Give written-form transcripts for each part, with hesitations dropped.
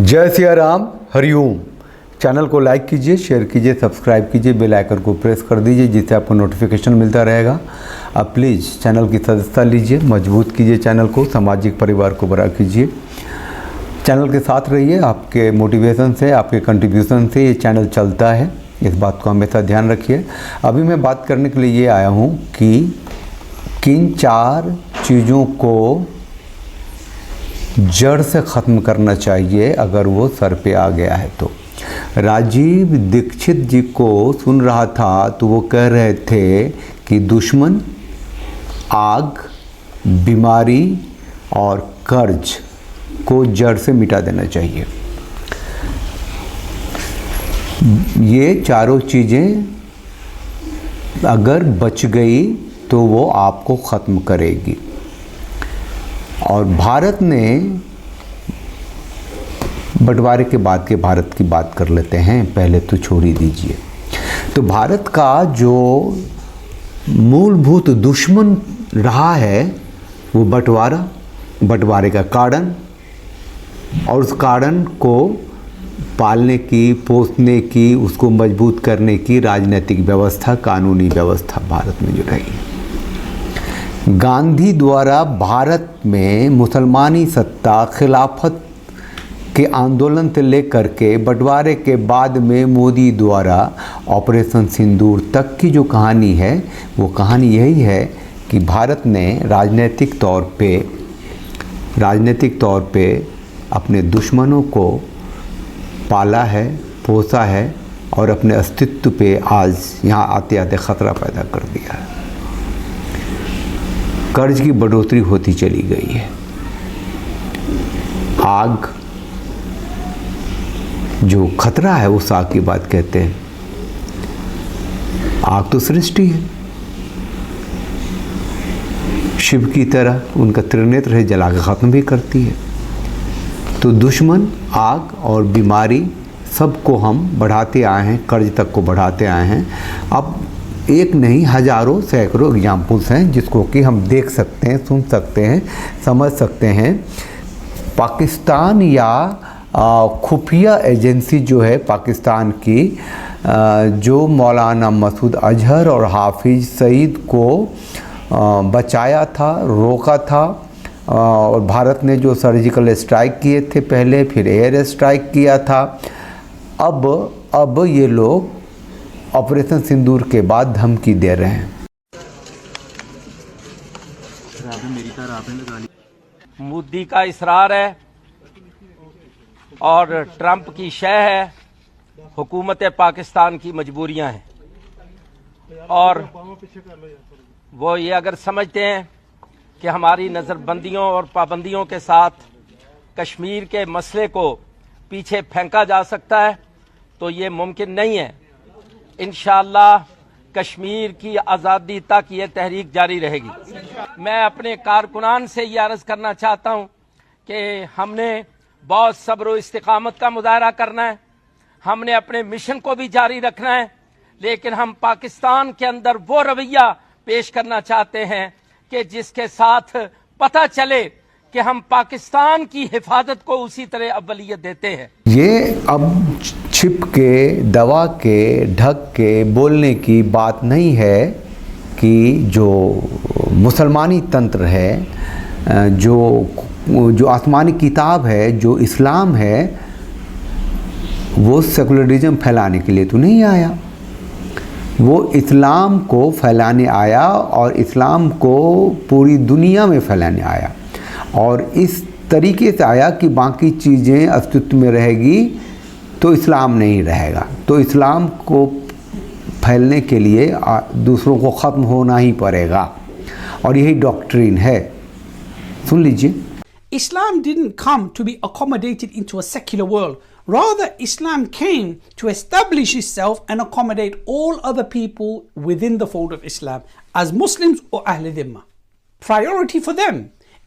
जय सिया राम, हरिओम। चैनल को लाइक कीजिए, शेयर कीजिए, सब्सक्राइब कीजिए, बेल आइकन को प्रेस कर दीजिए जिससे आपको नोटिफिकेशन मिलता रहेगा। अब प्लीज़ चैनल की सदस्यता लीजिए, मजबूत कीजिए चैनल को, सामाजिक परिवार को बड़ा कीजिए। चैनल के साथ रहिए, आपके मोटिवेशन से, आपके कंट्रीब्यूशन से ये चैनल चलता है, इस बात को हमेशा ध्यान रखिए। अभी मैं बात करने के लिए ये आया हूँ कि किन 4 चीज़ों को जड़ से ख़त्म करना चाहिए अगर वो सर पे आ गया है तो। राजीव दीक्षित जी को सुन रहा था तो वो कह रहे थे कि दुश्मन, आग, बीमारी और कर्ज को जड़ से मिटा देना चाहिए। ये चारों चीज़ें अगर बच गई तो वो आपको ख़त्म करेगी। और भारत ने बंटवारे के बाद के भारत की बात कर लेते हैं, पहले तो छोड़ ही दीजिए। तो भारत का जो मूलभूत दुश्मन रहा है वो बंटवारे का कारण, और उस कारण को पालने की, पोसने की, उसको मजबूत करने की राजनीतिक व्यवस्था, कानूनी व्यवस्था भारत में जो रही है। गांधी द्वारा भारत में मुसलमानी सत्ता, खिलाफत के आंदोलन से लेकर के बंटवारे के बाद में मोदी द्वारा ऑपरेशन सिंदूर तक की जो कहानी है, वो कहानी यही है कि भारत ने राजनीतिक तौर पे अपने दुश्मनों को पाला है, पोसा है और अपने अस्तित्व पे आज यहाँ आते आते ख़तरा पैदा कर दिया है। कर्ज की बढ़ोतरी होती चली गई है। आग जो खतरा है, उस आग की बात कहते हैं। आग तो सृष्टि है, शिव की तरह उनका त्रिनेत्र है, जला के ख़त्म भी करती है। तो दुश्मन, आग और बीमारी सबको हम बढ़ाते आए हैं, कर्ज तक को बढ़ाते आए हैं। अब एक नहीं, हज़ारों सैकड़ों एग्जाम्पल्स हैं जिसको कि हम देख सकते हैं, सुन सकते हैं, समझ सकते हैं। पाकिस्तान या खुफिया एजेंसी जो है पाकिस्तान की, जो मौलाना मसूद अजहर और हाफिज़ सईद को बचाया था, रोका था, और भारत ने जो सर्जिकल स्ट्राइक किए थे पहले, फिर एयर स्ट्राइक किया था। अब ये लोग ऑपरेशन सिंदूर के बाद धमकी दे रहे हैं। मोदी का इसरार है और ट्रंप की शय है, हुकूमत पाकिस्तान की मजबूरियां हैं। और वो ये अगर समझते हैं कि हमारी नज़रबंदियों और पाबंदियों के साथ कश्मीर के मसले को पीछे फेंका जा सकता है तो ये मुमकिन नहीं है। इंशाअल्लाह कश्मीर की आज़ादी तक ये तहरीक जारी रहेगी। मैं अपने कारकुनान से ये अर्ज़ करना चाहता हूँ कि हमने बहुत सब्र और इस्तिकामत का मुजाहरा करना है, हमने अपने मिशन को भी जारी रखना है, लेकिन हम पाकिस्तान के अंदर वो रवैया पेश करना चाहते हैं कि जिसके साथ पता चले कि हम पाकिस्तान की हिफाजत को उसी तरह अव्वलियत देते हैं। ये अब छिप के, दवा के, ढक के बोलने की बात नहीं है कि जो मुसलमानी तंत्र है, जो आसमानी किताब है, जो इस्लाम है, वो सेकुलरिज्म फैलाने के लिए तो नहीं आया। वो इस्लाम को फैलाने आया और इस्लाम को पूरी दुनिया में फैलाने आया, और इस तरीके से आया कि बाकी चीज़ें अस्तित्व में रहेगी तो इस्लाम नहीं रहेगा। तो इस्लाम को फैलने के लिए दूसरों को ख़त्म होना ही पड़ेगा, और यही डॉक्ट्रिन है। सुन लीजिए। Islam didn't come to be accommodated into a secular world. Rather, Islam came to establish itself and accommodate all other people within the fold of Islam as Muslims or Ahl Dhimma. Priority for them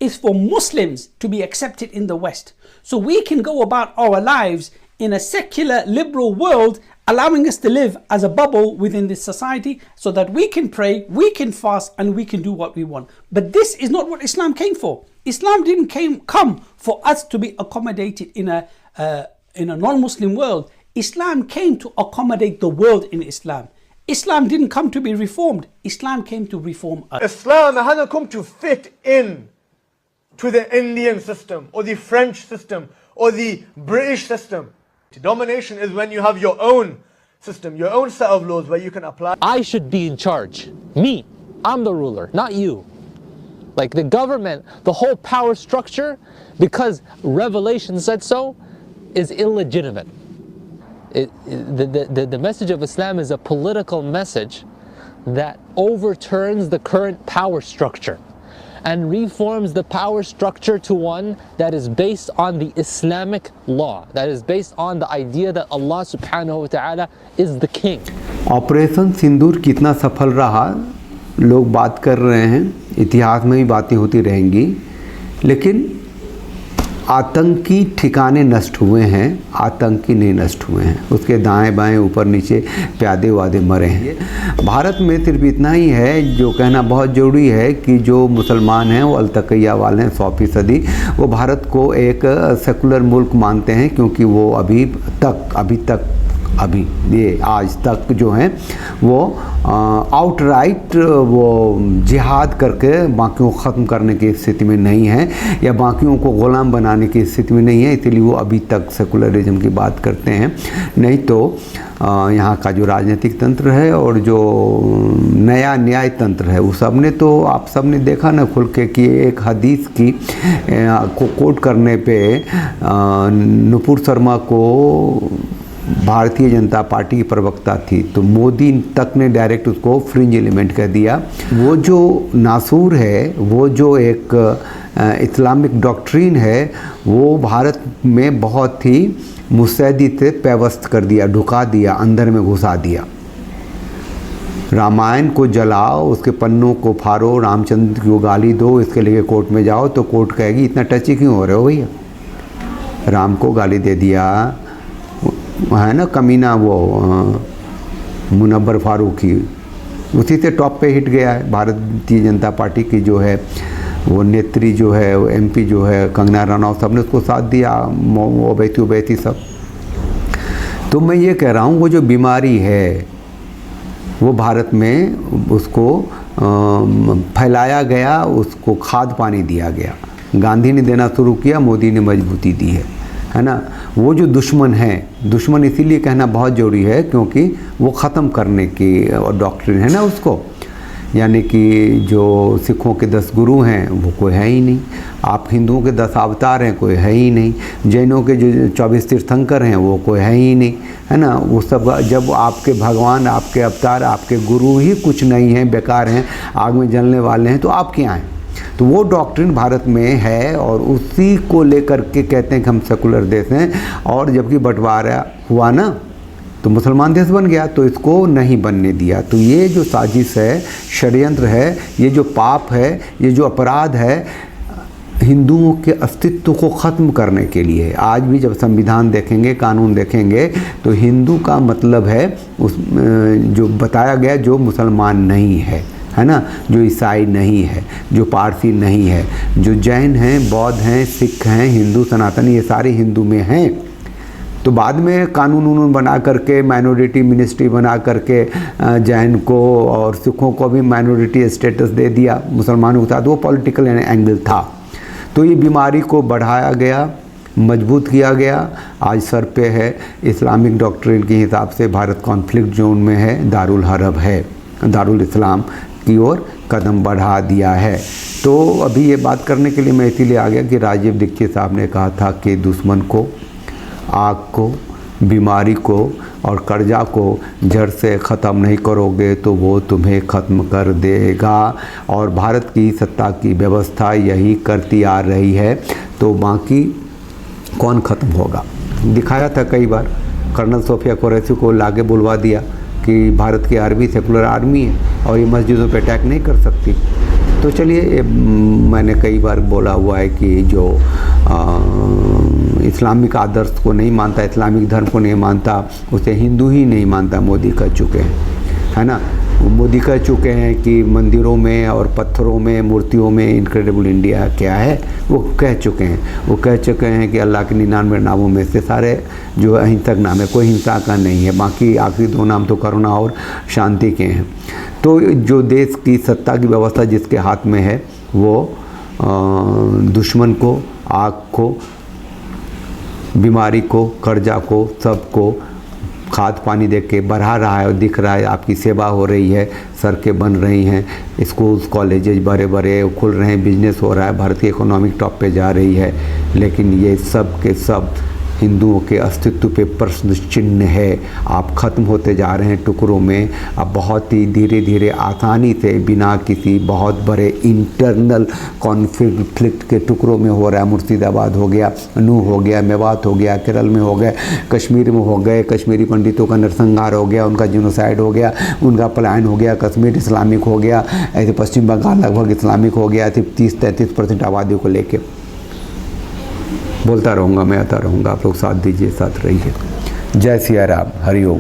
is for Muslims to be accepted in the West, so we can go about our lives in a secular, liberal world, allowing us to live as a bubble within this society so that we can pray, we can fast, and we can do what we want. But this is not what Islam came for. Islam didn't come for us to be accommodated in a non-Muslim world. Islam came to accommodate the world in Islam. Islam didn't come to be reformed. Islam came to reform us. Islam hasn't come to fit in to the Indian system or the French system or the British system. Domination is when you have your own system, your own set of laws where you can apply. I should be in charge. Me. I'm the ruler, not you. Like the government, the whole power structure, because revelation said so, is illegitimate. The message of Islam is a political message that overturns the current power structure and reforms the power structure to one that is based on the Islamic law, that is based on the idea that Allah subhanahu wa ta'ala is the king. Operation Sindoor कितना सफल रहा लोग बात कर रहे हैं, इतिहास में भी बातें होती रहेंगी, लेकिन आतंकी ठिकाने नष्ट हुए हैं, आतंकी नहीं नष्ट हुए हैं। उसके दाएं बाएं ऊपर नीचे प्यादे वादे मरे हैं। भारत में सिर्फ इतना ही है जो कहना बहुत ज़रूरी है कि जो मुसलमान हैं वो अलतकैया वाले हैं 100%, वो भारत को एक सेकुलर मुल्क मानते हैं, क्योंकि वो अभी ये आज तक जो हैं वो आउटराइट वो जिहाद करके बाकियों को ख़त्म करने की स्थिति में नहीं है या बाकियों को ग़ुलाम बनाने की स्थिति में नहीं है, इसलिए वो अभी तक सेकुलरिज्म की बात करते हैं। नहीं तो यहाँ का जो राजनीतिक तंत्र है और जो नया न्याय तंत्र है वो सब ने तो आप सब ने देखा ना खुल के कि एक हदीस की को कोट करने पे नुपुर शर्मा को भारतीय जनता पार्टी की प्रवक्ता थी तो मोदी तक ने डायरेक्ट उसको फ्रिंज एलिमेंट कह दिया। वो जो नासूर है, वो जो एक इस्लामिक डॉक्ट्रिन है, वो भारत में बहुत ही मुस्तैदी से पेवस्त कर दिया, ढुका दिया, अंदर में घुसा दिया। रामायण को जलाओ, उसके पन्नों को फाड़ो, रामचंद्र को गाली दो, इसके लिए कोर्ट में जाओ तो कोर्ट कहेगी इतना टची क्यों हो रहे हो भैया, राम को गाली दे दिया है ना कमीना वो मुनव्वर फारूकी, उसी से टॉप पे हिट गया है। भारतीय जनता पार्टी की जो है वो नेत्री जो है वो MP जो है कंगना रनौत, सब ने उसको साथ दिया, ओवैसी सब। तो मैं ये कह रहा हूँ वो जो बीमारी है वो भारत में उसको फैलाया गया, उसको खाद पानी दिया गया। गांधी ने देना शुरू किया, मोदी ने मजबूती दी है ना। वो जो दुश्मन है, दुश्मन इसीलिए कहना बहुत ज़रूरी है क्योंकि वो ख़त्म करने की डॉक्ट्रिन है ना उसको, यानी कि जो सिखों के 10 गुरु हैं वो कोई है ही नहीं, आप हिंदुओं के 10 अवतार हैं कोई है ही नहीं, जैनों के जो 24 तीर्थंकर हैं वो कोई है ही नहीं, है ना। वो सब जब आपके भगवान, आपके अवतार, आपके गुरु ही कुछ नहीं हैं, बेकार हैं, आग में जलने वाले हैं, तो आप क्या हैं। तो वो डॉक्ट्रिन भारत में है और उसी को लेकर के कहते हैं कि हम सेकुलर देश हैं, और जबकि बंटवारा हुआ ना तो मुसलमान देश बन गया, तो इसको नहीं बनने दिया। तो ये जो साजिश है, षड्यंत्र है, ये जो पाप है, ये जो अपराध है हिंदुओं के अस्तित्व को ख़त्म करने के लिए। आज भी जब संविधान देखेंगे, कानून देखेंगे तो हिंदू का मतलब है उस जो बताया गया जो मुसलमान नहीं है ना, जो ईसाई नहीं है, जो पारसी नहीं है, जो जैन हैं, बौद्ध हैं, सिख हैं, हिंदू सनातनी, ये सारे हिंदू में हैं। तो बाद में कानून बना करके माइनॉरिटी मिनिस्ट्री बना करके जैन को और सिखों को भी माइनॉरिटी स्टेटस दे दिया मुसलमानों के साथ, वो पॉलिटिकल एंगल था। तो ये बीमारी को बढ़ाया गया, मजबूत किया गया, आज सर पे है। इस्लामिक डॉक्ट्रिन के हिसाब से भारत कॉन्फ्लिक्ट जोन में है, दारुल हरब है, दारुल इस्लाम की ओर कदम बढ़ा दिया है। तो अभी ये बात करने के लिए मैं इसीलिए आ गया कि राजीव दीक्षित साहब ने कहा था कि दुश्मन को, आग को, बीमारी को और कर्जा को जड़ से ख़त्म नहीं करोगे तो वो तुम्हें ख़त्म कर देगा, और भारत की सत्ता की व्यवस्था यही करती आ रही है। तो बाकी कौन ख़त्म होगा, दिखाया था कई बार, कर्नल सोफिया कुरैशी को लाके बुलवा दिया कि भारत की आर्मी सेकुलर आर्मी है और ये मस्जिदों पे अटैक नहीं कर सकती। तो चलिए, मैंने कई बार बोला हुआ है कि जो इस्लामिक आदर्श को नहीं मानता, इस्लामिक धर्म को नहीं मानता, उसे हिंदू ही नहीं मानता, मोदी कर चुके हैं, है ना। मोदी कह चुके हैं कि मंदिरों में और पत्थरों में, मूर्तियों में इनक्रेडिबल इंडिया क्या है, वो कह चुके हैं। वो कह चुके हैं कि अल्लाह के 99 नामों में से सारे जो अहिंसक नाम है, कोई हिंसा का नहीं है, बाकी आखिरी 2 नाम तो करुणा और शांति के हैं। तो जो देश की सत्ता की व्यवस्था जिसके हाथ में है, वो दुश्मन को, आग को, बीमारी को, कर्जा को, सबको खाद पानी दे के बढ़ा रहा है और दिख रहा है। आपकी सेवा हो रही है, सड़कें बन रही हैं, स्कूल्स कॉलेजेस बड़े बड़े खुल रहे हैं, बिजनेस हो रहा है, भारत की इकोनॉमिक टॉप पे जा रही है। लेकिन ये सब के सब हिंदुओं के अस्तित्व पे प्रश्न चिन्ह है। आप ख़त्म होते जा रहे हैं टुकड़ों में। अब बहुत ही धीरे धीरे आसानी से बिना किसी बहुत बड़े इंटरनल कॉन्फ्लिक्ट के टुकड़ों में हो रहा है। मुर्शिदाबाद हो गया, नूह हो गया, मेवात हो गया, केरल में हो गए, कश्मीर में हो गए, कश्मीरी पंडितों का नरसंहार हो गया, उनका जिनोसाइड हो गया, उनका पलायन हो गया, कश्मीर इस्लामिक हो गया, ऐसे पश्चिम बंगाल लगभग इस्लामिक हो गया, सिर्फ 30-33% आबादी को लेके। बोलता रहूँगा, मैं आता रहूँगा, आप लोग साथ दीजिए, साथ रहिए। जय सिया राम, हरिओम।